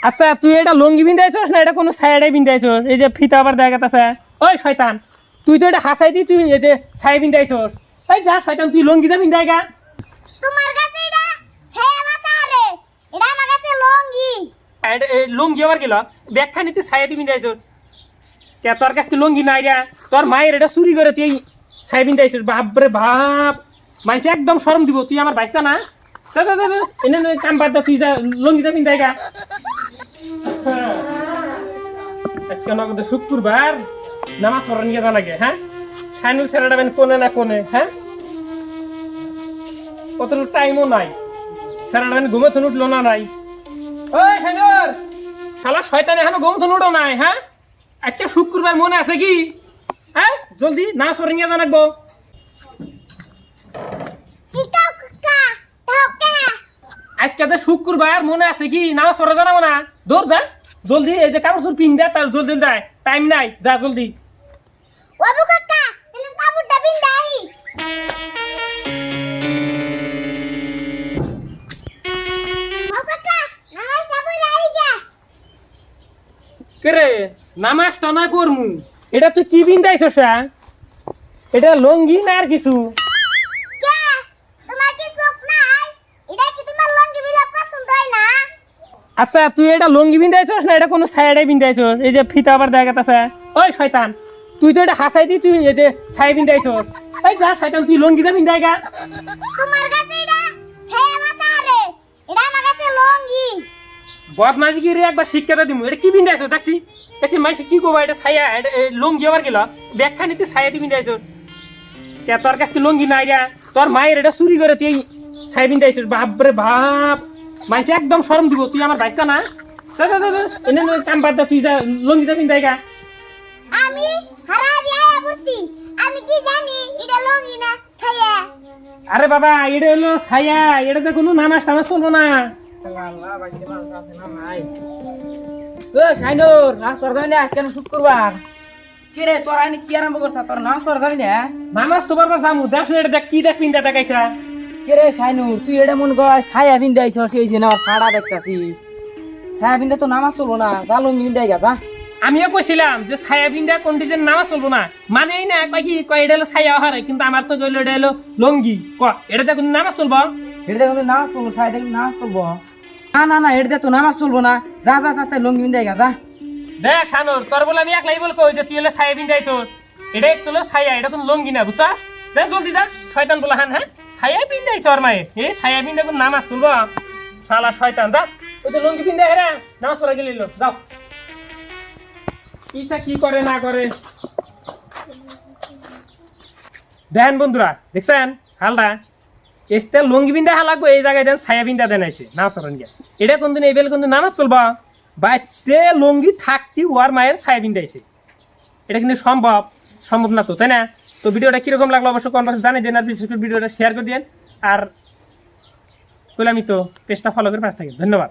আচ্ছা তুই এটা লঙ্গি বিন্দাইছস না এটা কোনো সাইডে বিন্দাইছস? এই যে ফিতা আবার দেখা গেছে। ওই শয়তান, তুই তো এটা হাসাই দি, তুই এই যে ছাই বিন্দাইছস। এই যা শয়তান, তুই লঙ্গিটা বিন্দাই গা। তোমার কাছে এটা ছায়া মাথা রে, এটা আমার কাছে লঙ্গি। লঙ্গি আবার গেল ব্যাখ্যা নিচ্ছে ছাই দি বিন্দাইছস। কে তোর কাছে লঙ্গি নাই রে? তোর মায়ের এটা চুরি করে তুই ছাই বিন্দাইছস। বাপরে বাপ, মানুষ একদম শরম দিব। তুই আমার বাইস্তা না? এনে কাম বাদ দে, তুই যা লঙ্গিটা বিন্দাই গা। আজকে নগদ শুক্রবার, নামাজ পড়া নিয়ে যা লাগে। হ্যাঁ, সাইনুল ছেলেটা কোনে না কোনে। হ্যাঁ, কত টাইমও নাই, ছেলেটা ঘুমে থুন উঠলো না নাই। ওই সাইনুল, শালা শয়তান এখনো ঘুম থুন উঠো নাই। হ্যাঁ, আজকে শুক্রবার মনে আছে কি? হ্যাঁ, জলদি নামাজ পড়া নিয়ে যা লাগবো। আজকে যে শুক্রবার মনে আছে কি? নামাজ পড়া জানাবো না? দৌড় যা জলদি। এই যে কাপড় পিন দেয় তার জলদি দেয়, টাইম নাই, যা জলদি। বাবু কাকা, এলে কাপড়টা বিন্দাই। বাবু কাকা, নামাজটা পড়ে আই যা। কে নামাজটা নয় পড়মু? এটা তুই কি বিন্দাইছস? এটা লঙ্গি না আর কিছু? কে তোমার কি চোখ নাই? এটা কি তোমার লঙ্গি বিলা পছন্দ হয় না? আচ্ছা তুই এটা লঙ্গি বিন্দাইছস না এটা কোনো সাইডে বিন্দাইছস? এই যে ফিতা আবার দেখা গেছে। ওই শয়তান, তুই তো এটা হাসাই দি, তুই এই যে ছাই বিন্দাইছস। এই যা শয়তান, তুই লঙ্গিটা বিন্দাই গা। তোমার কাছে এটা ছায়া মাথা রে, এটা আমার কাছে লঙ্গি। বদমাশি কি রে, একবার শিক্ষাটা দিমু। এটা কি বিন্দাইছস? দেখছি দেখছি মানুষ কি করবো, এটা ছায়া, এটা লঙ্গি আবার গেল ব্যাখ্যা নিচ্ছে ছায়া দি বিন্দাইছস। কে তোর কাছে লঙ্গি নাই রে? তোর মায়ের এটা চুরি করে তুই ছাই বিন্দাইছস। বাপরে বাপ, মানুষ একদম শরম দিব। তুই আমার বাইস্তা না? এনে কাম বাদ দে, তুই যা লঙ্গিটা বিন্দাই গা। আমি হারাহারি আয়া পড়ছি, আমি কি জানি এটা লঙ্গি না ছায়া। আরে বাবা, এটা হলো ছায়া, এটাতে কোনো নামাজ টামাজ চলবো না। শাইনুর নাচ পড়া যাবি না? আজকে শুক্রবার। কে রে তোর আইনি কি আরম্ভ করছা? তোর নাচ পড়া যাবি না? নামাজ তো বারবার যামু, দেখ না এটা দেখ, কি দেখ পিন্দা দেখাইছা। কে রে শাইনুর, তুই এটা মন কর ছায়া বিন্দাইছ, সেই যে না ফাড়া দেখতাছি। ছায়া বিন্দা তো নামাজ চলবো না, যা লঙ্গি বিন্দাই গা যা। আমিও কইছিলাম যে ছায়া বিন্দা কোন ডিজাইন নামাজ চলবো না, মানেই না কয় কি কয় এটা হলো ছায়া হারে, কিন্তু আমার চোখ হইলো এটা হলো লঙ্গি। ক এটাতে কোন নামাজ চলবো? এটা দেখুন নামাজ চলবো, ছায়া দেখুন নামাজ চলবো। না না না, এটা তো নামাজ চলবো না, যা যা যা তাই লঙ্গি বিন্দাই গা যা। দেখ শানুর, তোর বলে আমি একলাই বল কই যে তুই হলো ছায়া বিন্দাইছস। এটা একচুয়ালি ছায়া, এটা কোন লঙ্গি না, বুঝছস? যা জলদি যা, শয়তান বলা হান। হ্যাঁ, ছায়া বিন্দাইছ আর মায়ের, এই ছায়া বিন্দা কোন নামাজ চলবো? শালা শয়তান, যা ওই যে লঙ্গি বিন্দা হেরা নামাজ পড়া গেলিল, যাও। ইচ্ছা কি করে না করে দেন বন্ধুরা, দেখছেন হালটা? এসতে লঙ্গি বিন্দা হালাগো, এই জায়গায় দেন ছায়া বিন্দা দেন আইছে নামাজ পড়ান গিয়া। এটা কোনদিন এই বেল কোনদিন নামাজ চলবা? বাচ্চে লঙ্গি থাকতি ওয়ার মায়ের ছায়া বিন্দাইছে, এটা কিন্তু সম্ভব? সম্ভব না তো, তাই না? তো ভিডিওটা কিরকম লাগলো অবশ্যই কমেন্ট জানিয়ে দেন, আর বিশেষ করে ভিডিওটা শেয়ার করে দেন। আর বললামই তো, পেজটা ফলো করে পাশে থাকেন। ধন্যবাদ।